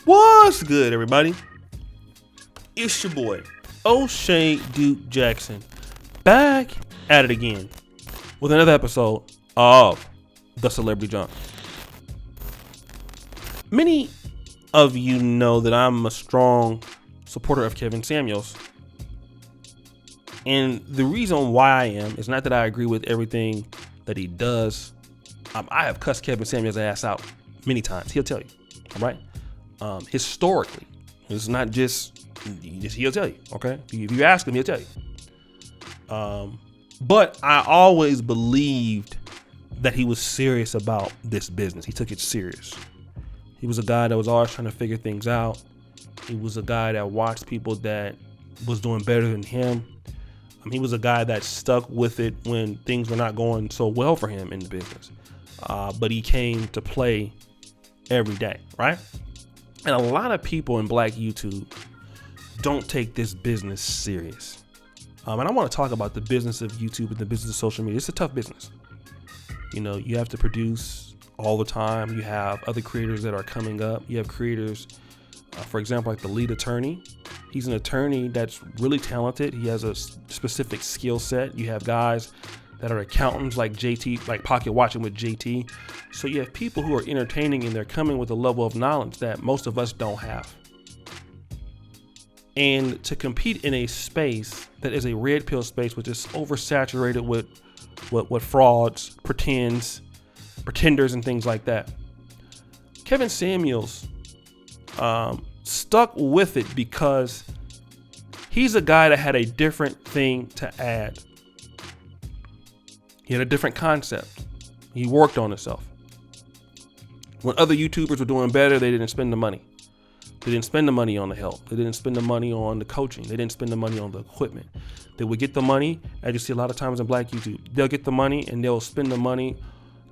What's good, everybody? It's your boy, O'Shea Duke Jackson, back at it again with another episode of The Celebrity Junk. Many of you know that I'm a strong supporter of Kevin Samuels. And the reason why I am is not that I agree with everything that he does. I have cussed Kevin Samuels' ass out many times. He'll tell you, all right? Historically, it's not just he'll tell you, okay? If you ask him, he'll tell you. But I always believed that he was serious about this business. He took it serious. He was a guy that was always trying to figure things out. He was a guy that watched people that was doing better than him. He was a guy that stuck with it when things were not going so well for him in the business. But he came to play every day, right? And a lot of people in Black YouTube don't take this business serious. And I want to talk about the business of YouTube and the business of social media. It's a tough business. You know, you have to produce all the time. You have other creators that are coming up. You have creators, for example, like the lead attorney. He's an attorney that's really talented. He has a specific skill set. You have guys that are accountants like JT, like Pocket Watching with JT. So you have people who are entertaining and they're coming with a level of knowledge that most of us don't have. And to compete in a space that is a red pill space, which is oversaturated with frauds, pretenders, and things like that. Kevin Samuels stuck with it because he's a guy that had a different thing to add. He had a different concept. He worked on himself. When other YouTubers were doing better, they didn't spend the money. They didn't spend the money on the help. They didn't spend the money on the coaching. They didn't spend the money on the equipment. They would get the money, as you see a lot of times in Black YouTube. They'll get the money and they'll spend the money.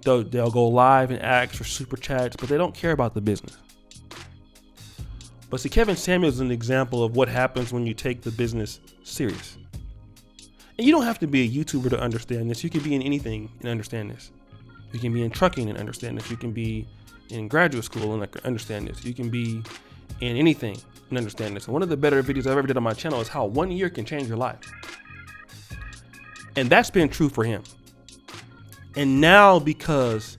They'll go live and ask for super chats, but they don't care about the business. But see, Kevin Samuels is an example of what happens when you take the business serious. And you don't have to be a YouTuber to understand this. You can be in anything and understand this. You can be in trucking and understand this. You can be in graduate school and understand this. You can be in anything and understand this. And one of the better videos I've ever did on my channel is how 1 year can change your life. And that's been true for him. And now, because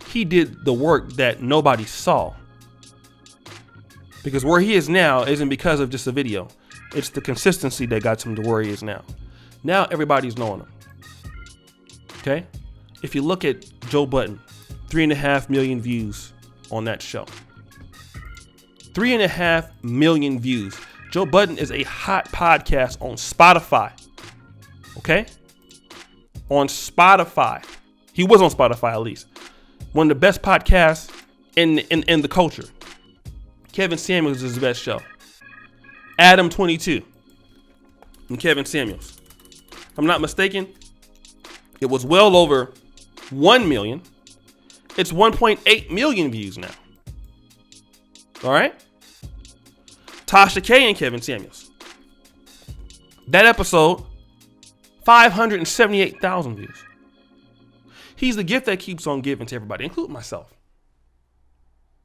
he did the work that nobody saw, because where he is now isn't because of just a video. It's the consistency that got him to where he is now. Now everybody's knowing him. Okay? If you look at Joe Budden, 3.5 million views on that show. 3.5 million views. Joe Budden is a hot podcast on Spotify. Okay? On Spotify. He was on Spotify at least. One of the best podcasts in the culture. Kevin Samuels is his best show. Adam 22 and Kevin Samuels. If I'm not mistaken, it was well over 1 million. It's 1.8 million views now. All right. Tasha K and Kevin Samuels. That episode, 578,000 views. He's the gift that keeps on giving to everybody, including myself.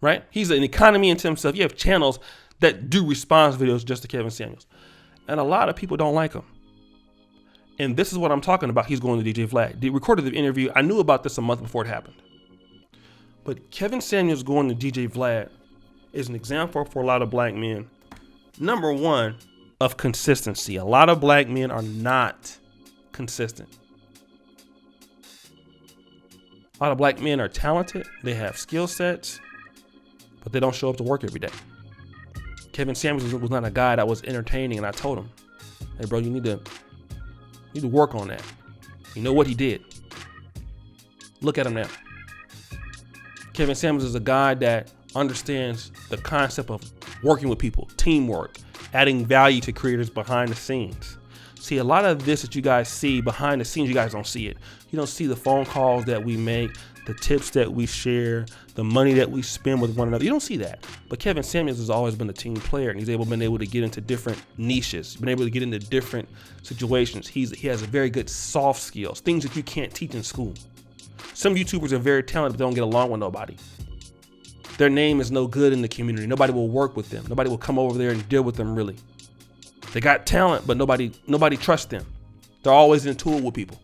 Right? He's an economy into himself. You have channels that do response videos just to Kevin Samuels. And a lot of people don't like him. And this is what I'm talking about. He's going to DJ Vlad. They recorded the interview. I knew about this a month before it happened. But Kevin Samuels going to DJ Vlad is an example for a lot of Black men. Number one, of consistency. A lot of Black men are not consistent. A lot of Black men are talented. They have skill sets, but they don't show up to work every day. Kevin Samuels was not a guy that was entertaining, and I told him, hey bro, you need to work on that. You know what he did? Look at him now. Kevin Samuels is a guy that understands the concept of working with people, teamwork, adding value to creators behind the scenes. See, a lot of this that you guys see behind the scenes, you guys don't see it. You don't see the phone calls that we make, the tips that we share, the money that we spend with one another. You don't see that. But Kevin Samuels has always been a team player, and he's been able to get into different niches, been able to get into different situations. He has a very good soft skills, things that you can't teach in school. Some YouTubers are very talented, but they don't get along with nobody. their name is no good in the community. Nobody will work with them. Nobody will come over there and deal with them really. They got talent, but nobody trusts them. They're always in tool with people.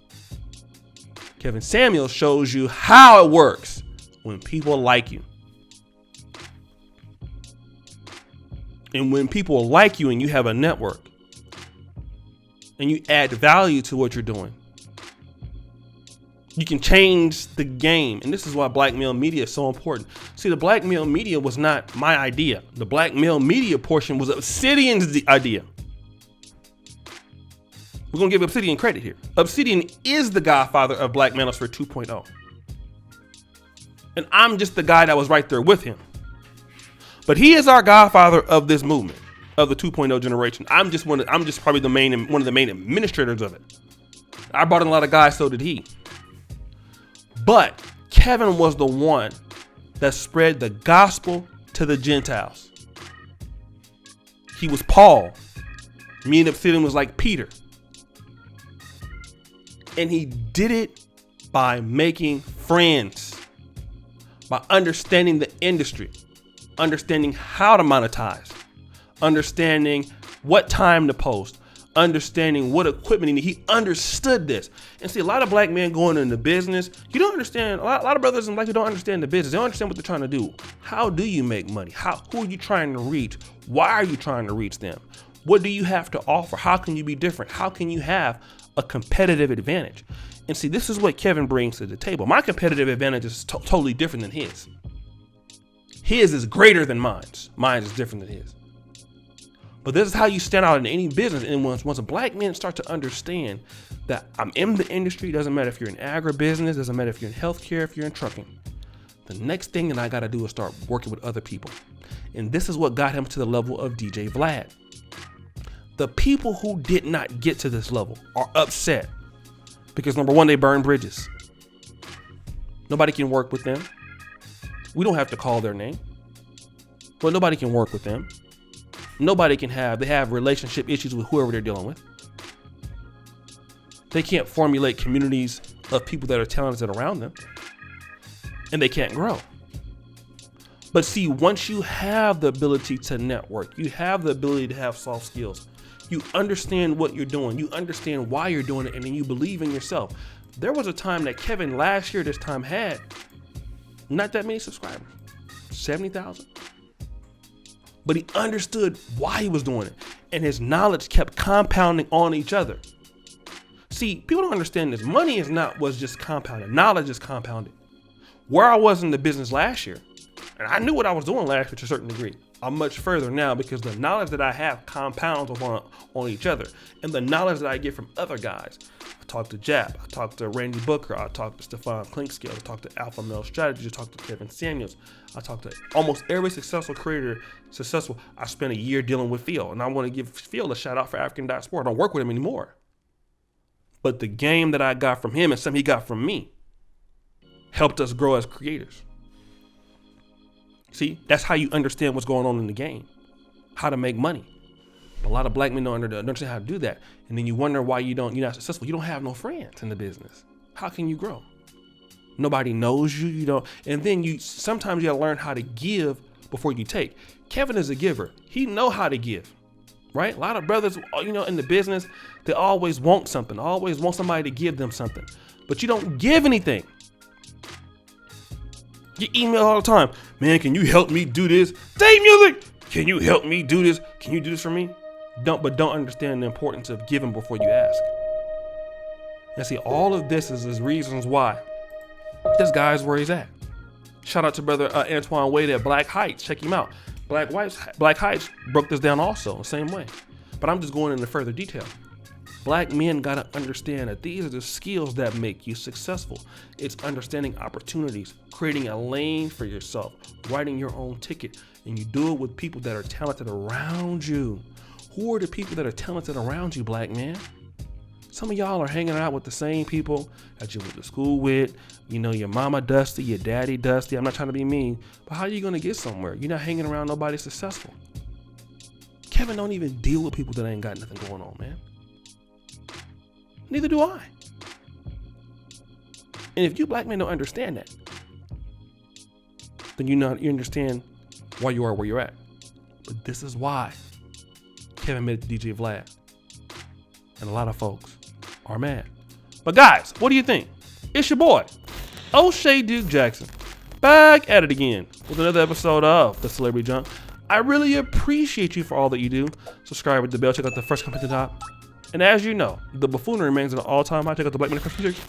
Kevin Samuels shows you how it works when people like you. And when people like you and you have a network and you add value to what you're doing, you can change the game. And this is why black male media is so important. See, the black male media was not my idea. The black male media portion was Obsidian's idea. We're going to give Obsidian credit here. Obsidian is the godfather of Black Manosphere 2.0. And I'm just the guy that was right there with him. But he is our godfather of this movement, of the 2.0 generation. I'm just probably one of the main administrators of it. I brought in a lot of guys, so did he. But Kevin was the one that spread the gospel to the Gentiles. He was Paul. Me and Obsidian was like Peter. And he did it by making friends, by understanding the industry, understanding how to monetize, understanding what time to post, understanding what equipment he need. He understood this. And see, a lot of black men going into business, you don't understand. A lot of brothers and black people don't understand the business. They don't understand what they're trying to do. How do you make money? Who are you trying to reach? Why are you trying to reach them? What do you have to offer? How can you be different? How can you have a competitive advantage? And see, this is what Kevin brings to the table. My competitive advantage is totally different than his. His is greater than mine. Mine is different than his. But this is how you stand out in any business. And once a black man start to understand that I'm in the industry, doesn't matter if you're in agribusiness, doesn't matter if you're in healthcare, if you're in trucking, the next thing that I got to do is start working with other people. And this is what got him to the level of DJ Vlad. The people who did not get to this level are upset because, number one, they burn bridges. Nobody can work with them. We don't have to call their name, but nobody can work with them. They have relationship issues with whoever they're dealing with. They can't formulate communities of people that are talented around them, and they can't grow. But see, once you have the ability to network, you have the ability to have soft skills, you understand what you're doing, you understand why you're doing it, and then you believe in yourself. There was a time that Kevin last year this time had not that many subscribers, 70,000. But he understood why he was doing it, and his knowledge kept compounding on each other. See, people don't understand this. Money was just compounded. Knowledge is compounded. Where I was in the business last year, and I knew what I was doing last year to a certain degree, I'm much further now because the knowledge that I have compounds on each other, and the knowledge that I get from other guys. I talked to Jap, I talked to Randy Booker, I talked to Stefan Klinkscale, I talked to Alpha Male Strategy, I talked to Kevin Samuels, I talked to almost every successful creator, I spent a year dealing with Phil, and I want to give Phil a shout out for African.Sport. I don't work with him anymore. But the game that I got from him and something he got from me helped us grow as creators. See, that's how you understand what's going on in the game, how to make money. But a lot of black men don't understand how to do that. And then you wonder why you're not successful. You don't have no friends in the business. How can you grow? Nobody knows you. You don't. And then sometimes you gotta learn how to give before you take. Kevin is a giver. He know how to give, right? A lot of brothers, in the business, they always want something, always want somebody to give them something, but you don't give anything. You email all the time, man, can you help me do this? Dave Music, can you help me do this? Can you do this for me? Don't understand the importance of giving before you ask. And see, all of this is reasons why this guy's where he's at. Shout out to brother Antoine Wade at Black Heights. Check him out. Black Heights broke this down also the same way. But I'm just going into further detail. Black men gotta understand that these are the skills that make you successful. It's understanding opportunities, creating a lane for yourself, writing your own ticket, and you do it with people that are talented around you. Who are the people that are talented around you, black man? Some of y'all are hanging out with the same people that you went to school with. Your mama dusty, your daddy dusty. I'm not trying to be mean, but how are you gonna get somewhere? You're not hanging around nobody successful. Kevin don't even deal with people that ain't got nothing going on, man. Neither do I. And if you black men don't understand that, then you understand why you are where you're at. But this is why Kevin made it to DJ Vlad. And a lot of folks are mad. But guys, what do you think? It's your boy, O'Shea Duke Jackson, back at it again with another episode of The Celebrity Junk. I really appreciate you for all that you do. Subscribe with the bell, check out the first comment at the top. And as you know, the buffoonery remains an all-time high. Check out the Black Man Crush Music.